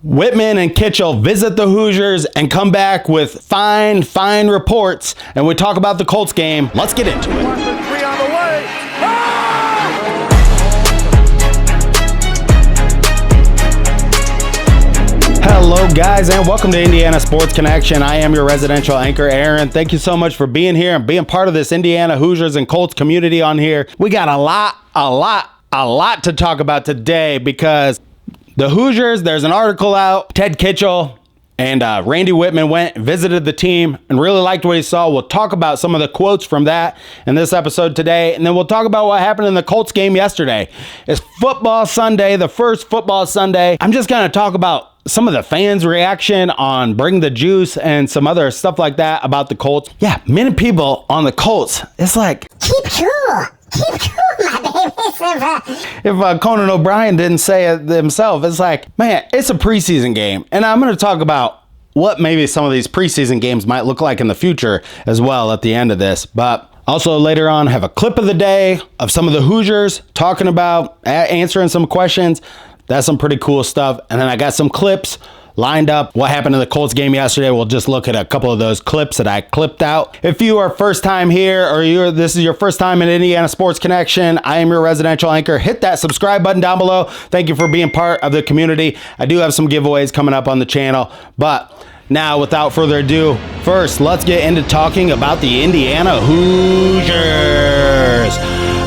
Whitman and Kitchel visit the Hoosiers and come back with fine reports. And we talk about the Colts game. Let's get into it. 1 for 3 on the way. Hello, guys, and welcome to Indiana Sports Connection. I am your residential anchor, Aaron. Thank you so much for being here and being part of this Indiana Hoosiers and Colts community on here. We got a lot to talk about today because the Hoosiers, there's an article out. Ted Kitchel and Randy Whitman went and visited the team and really liked what he saw. We'll talk about some of the quotes from that in this episode today, and then we'll talk about what happened in the Colts game yesterday. It's football Sunday, the first football Sunday. I'm just going to talk about some of the fans' reaction on Bring the Juice and some other stuff like that about the Colts. Yeah, many people on the Colts, it's like, keep cool, my baby. if Conan O'Brien didn't say it himself, it's like, man, it's a preseason game. And I'm going to talk about what maybe some of these preseason games might look like in the future as well at the end of this. But also later on, have a clip of the day of some of the Hoosiers talking about answering some questions. That's some pretty cool stuff. And then I got some clips lined up. What happened in the Colts game yesterday? We'll just look at a couple of those clips that I clipped out. If you are first time here or this is your first time in Indiana Sports Connection, I am your residential anchor. Hit that subscribe button down below. Thank you for being part of the community. I do have some giveaways coming up on the channel. But now, without further ado, first, let's get into talking about the Indiana Hoosiers.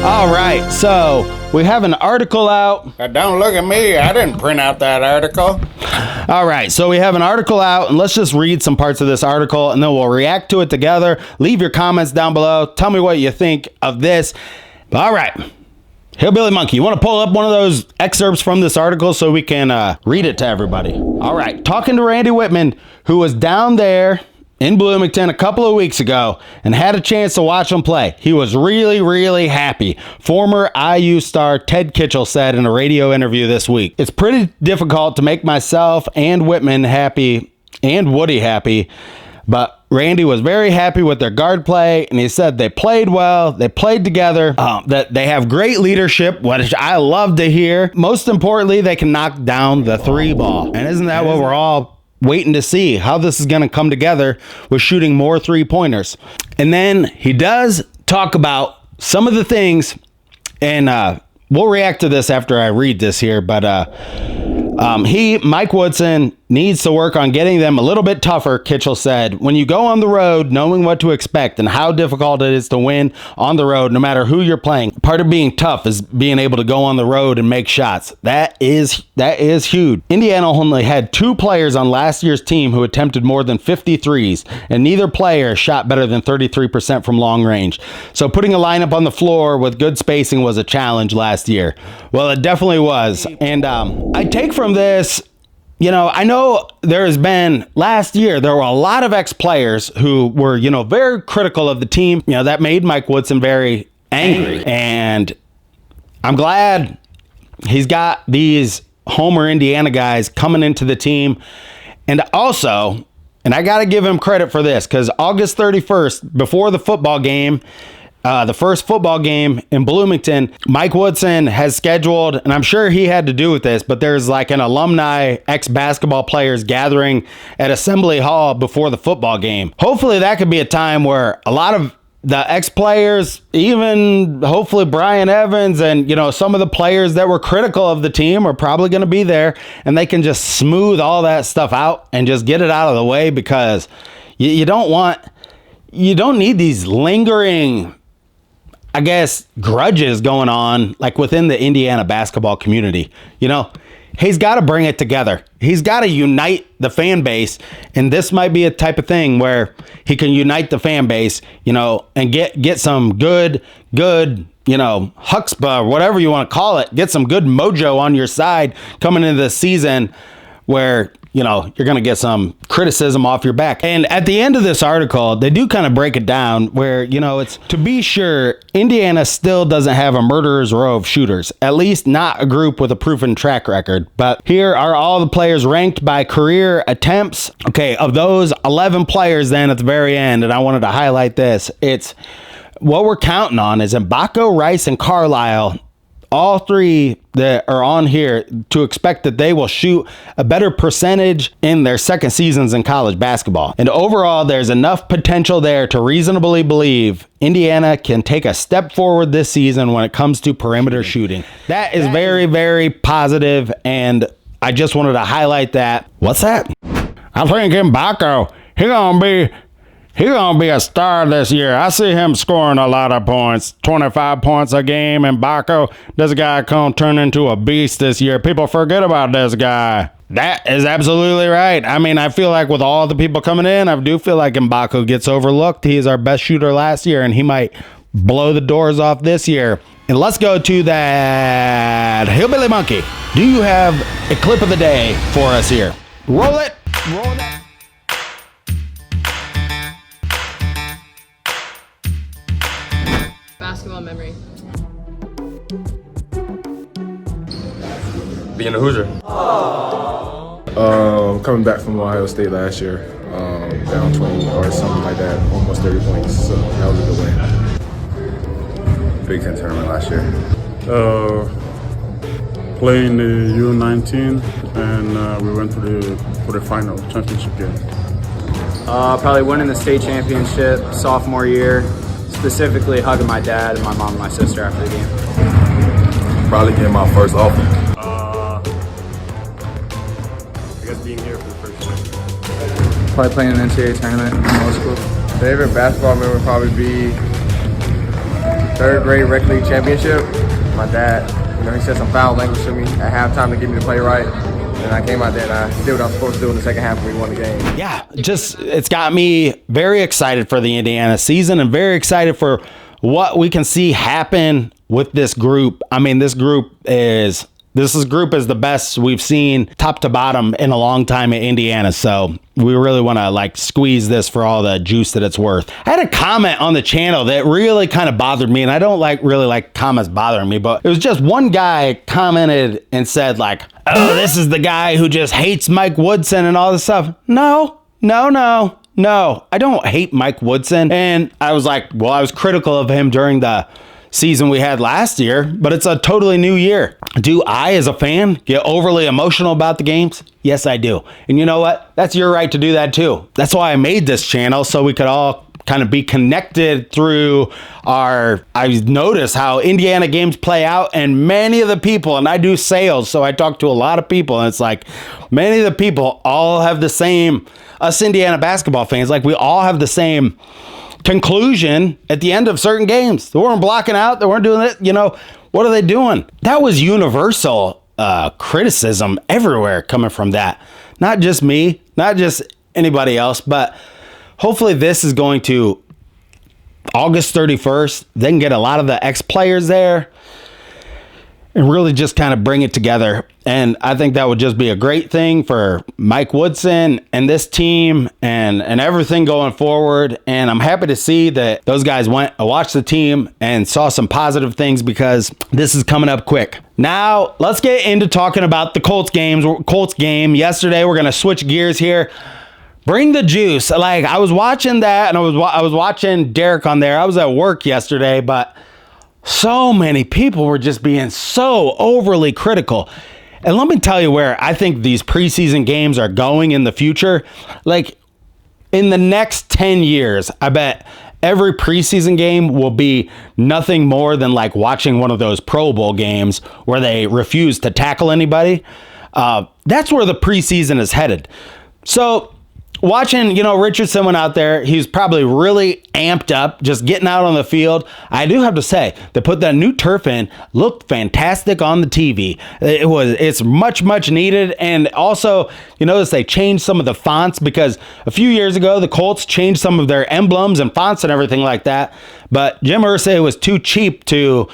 All right, so we have an article out. Don't look at me. I didn't print out that article. All right, so we have an article out, and let's just read some parts of this article, and then we'll react to it together. Leave your comments down below. Tell me what you think of this. All right, Hillbilly Monkey, you want to pull up one of those excerpts from this article so we can read it to everybody? All right, talking to Randy Whitman, who was down there in Bloomington a couple of weeks ago and had a chance to watch him play. He was really happy. Former IU star Ted Kitchel said in a radio interview this week, "It's pretty difficult to make myself and Whitman happy and Woody happy, but Randy was very happy with their guard play, and he said they played well, they played together, that they have great leadership, which I love to hear. Most importantly, they can knock down the three ball." And isn't that what we're all waiting to see, how this is going to come together with shooting more three-pointers? And then he does talk about some of the things, and we'll react to this after I read this here, but Mike Woodson needs to work on getting them a little bit tougher, Kitchel said. When you go on the road, knowing what to expect and how difficult it is to win on the road, no matter who you're playing, part of being tough is being able to go on the road and make shots. That is huge. Indiana only had 2 players on last year's team who attempted more than 50 threes, and neither player shot better than 33% from long range. So putting a lineup on the floor with good spacing was a challenge last year. Well, it definitely was. And I take from this, I know there has been, last year, there were a lot of ex-players who were, very critical of the team. That made Mike Woodson very angry. And I'm glad he's got these Homer Indiana guys coming into the team. And also, and I got to give him credit for this, because August 31st, before the football game, the first football game in Bloomington, Mike Woodson has scheduled, and I'm sure he had to do with this, but there's like an alumni ex-basketball players gathering at Assembly Hall before the football game. Hopefully that could be a time where a lot of the ex-players, even hopefully Brian Evans and, some of the players that were critical of the team are probably going to be there, and they can just smooth all that stuff out and just get it out of the way, because you don't need these lingering, I guess, grudges going on like within the Indiana basketball community. He's got to bring it together. He's got to unite the fan base. And this might be a type of thing where he can unite the fan base, and get some good, chutzpah, whatever you want to call it. Get some good mojo on your side coming into the season where, you're going to get some criticism off your back. And at the end of this article, they do kind of break it down where, it's to be sure Indiana still doesn't have a murderer's row of shooters, at least not a group with a proven track record. But here are all the players ranked by career attempts. Okay, of those 11 players then at the very end, and I wanted to highlight this, it's what we're counting on is Mbako, Rice, and Carlisle all three that are on here to expect that they will shoot a better percentage in their second seasons in college basketball. And overall, there's enough potential there to reasonably believe Indiana can take a step forward this season when it comes to perimeter shooting. That is very, very positive, and I just wanted to highlight that. What's that? I think Mbako, he gonna be a star this year. I see him scoring a lot of points, 25 points a game. Mbako, this guy gonna turn into a beast this year. People forget about this guy. That is absolutely right. I mean, I feel like with all the people coming in, I do feel like Mbako gets overlooked. He is our best shooter last year, and he might blow the doors off this year. And let's go to that Hillbilly Monkey. Do you have a clip of the day for us here? Roll it. Roll it. Basketball memory. Being a Hoosier. Coming back from Ohio State last year, down 20 or something like that, almost 30 points. So that was a good win. Big Ten tournament last year. Playing the U19, and we went to the final championship game. Probably winning the state championship sophomore year, specifically hugging my dad and my mom and my sister after the game. Probably getting my first offer. I guess being here for the first time. Probably playing an NCAA tournament in middle school. Favorite basketball memory would probably be third grade rec league championship. My dad, he said some foul language to me at halftime to get me to play right. And I came out there and I did what I was supposed to do in the second half and we won the game. Yeah, it's got me very excited for the Indiana season and very excited for what we can see happen with this group. I mean, this group is the best we've seen top to bottom in a long time in Indiana. So we really want to squeeze this for all the juice that it's worth. I had a comment on the channel that really kind of bothered me, and I don't really like comments bothering me, but it was just one guy commented and said oh, this is the guy who just hates Mike Woodson and all this stuff. No, I don't hate Mike Woodson. And I was I was critical of him during the season we had last year, but it's a totally new year. Do I, as a fan, get overly emotional about the games? Yes, I do. And you know what? That's your right to do that too. That's why I made this channel, so we could all kind of be connected through I notice how Indiana games play out, and many of the people, and I do sales, so I talk to a lot of people, and it's many of the people all have the same, us Indiana basketball fans, we all have the same conclusion at the end of certain games. They weren't blocking out. They weren't doing it. What are they doing? That was universal criticism everywhere coming from that. Not just me, not just anybody else, but hopefully this is going to August 31st. They can get a lot of the ex-players there and really just kind of bring it together. And I think that would just be a great thing for Mike Woodson and this team and everything going forward. And I'm happy to see that those guys went and watched the team and saw some positive things, because this is coming up quick. Now, let's get into talking about the Colts game yesterday. We're going to switch gears here. Bring the juice. I was watching that, and I was watching Derek on there. I was at work yesterday, but so many people were just being so overly critical. And let me tell you where I think these preseason games are going in the future. In the next 10 years, I bet every preseason game will be nothing more than watching one of those Pro Bowl games where they refuse to tackle anybody. That's where the preseason is headed. So watching, Richardson went out there. He was probably really amped up, just getting out on the field. I do have to say, they put that new turf in, looked fantastic on the TV. It's much, much needed. And also, you notice they changed some of the fonts, because a few years ago, the Colts changed some of their emblems and fonts and everything like that. But Jim Irsay was too cheap to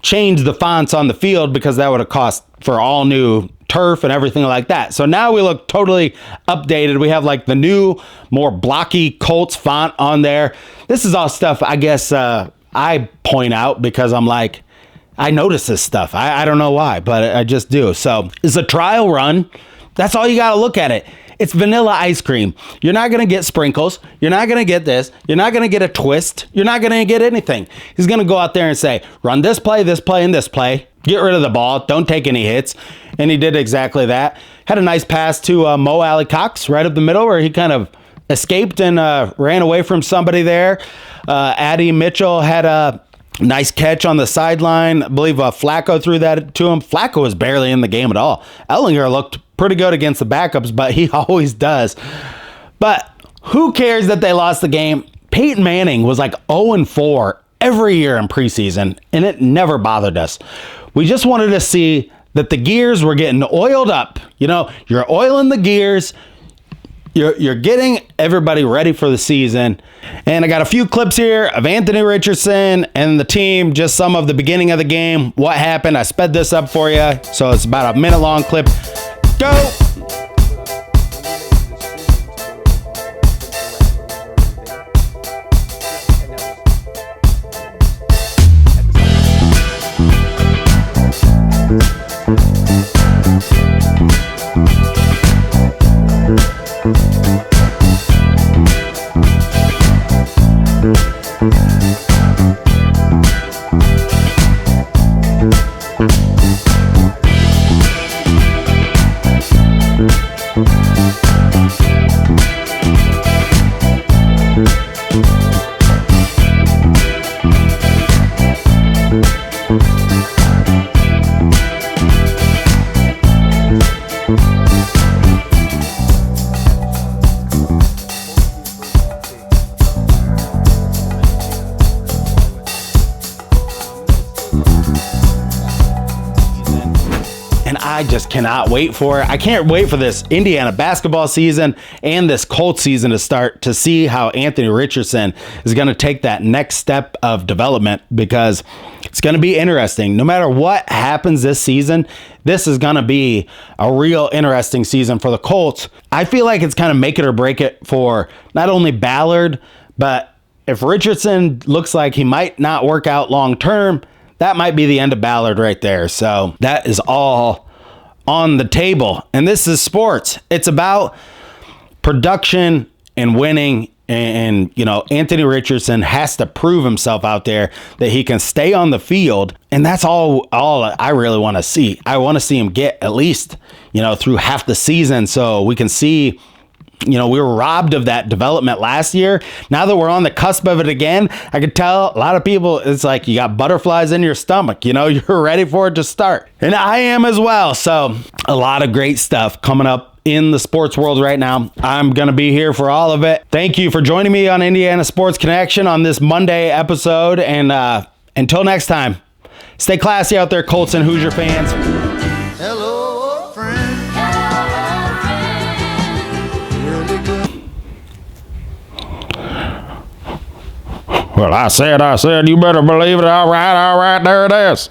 change the fonts on the field, because that would have cost for all new turf and everything like that. So now we look totally updated. We have the new, more blocky Colts font on there. This is all stuff I guess I point out because I'm I notice this stuff. I don't know why, but I just do. So it's a trial run. That's all you got to look at it. It's vanilla ice cream. You're not going to get sprinkles. You're not going to get this. You're not going to get a twist. You're not going to get anything. He's going to go out there and say, run this play, and this play. Get rid of the ball. Don't take any hits. And he did exactly that. Had a nice pass to Mo Alley Cox right up the middle where he kind of escaped and ran away from somebody there. Addy Mitchell had a nice catch on the sideline. I believe Flacco threw that to him. Flacco was barely in the game at all. Ellinger looked pretty good against the backups, but he always does. But who cares that they lost the game? Peyton Manning was like 0-4 every year in preseason, and it never bothered us. We just wanted to see that the gears were getting oiled up. You know, you're oiling the gears. You're getting everybody ready for the season. And I got a few clips here of Anthony Richardson and the team, just some of the beginning of the game, what happened. I sped this up for you, so it's about a minute-long clip. Go! I just cannot wait for it. I can't wait for this Indiana basketball season and this Colts season to start to see how Anthony Richardson is going to take that next step of development, because it's going to be interesting. No matter what happens this season, this is going to be a real interesting season for the Colts. I feel like it's kind of make it or break it for not only Ballard, but if Richardson looks like he might not work out long term, that might be the end of Ballard right there. So that is all on the table. And this is sports. It's about production and winning. And, you know, Anthony Richardson has to prove himself out there that he can stay on the field. And that's all I really want to see. I want to see him get at least, you know, through half the season so we can see. You know, we were robbed of that development last year. Now that we're on the cusp of it again, I could tell a lot of people, it's like you got butterflies in your stomach. You know, you're ready for it to start. And I am as well. So a lot of great stuff coming up in the sports world right now. I'm going to be here for all of it. Thank you for joining me on Indiana Sports Connection on this Monday episode. And until next time, stay classy out there, Colts and Hoosier fans. Hello, friend. Well, I said, you better believe it. All right, there it is.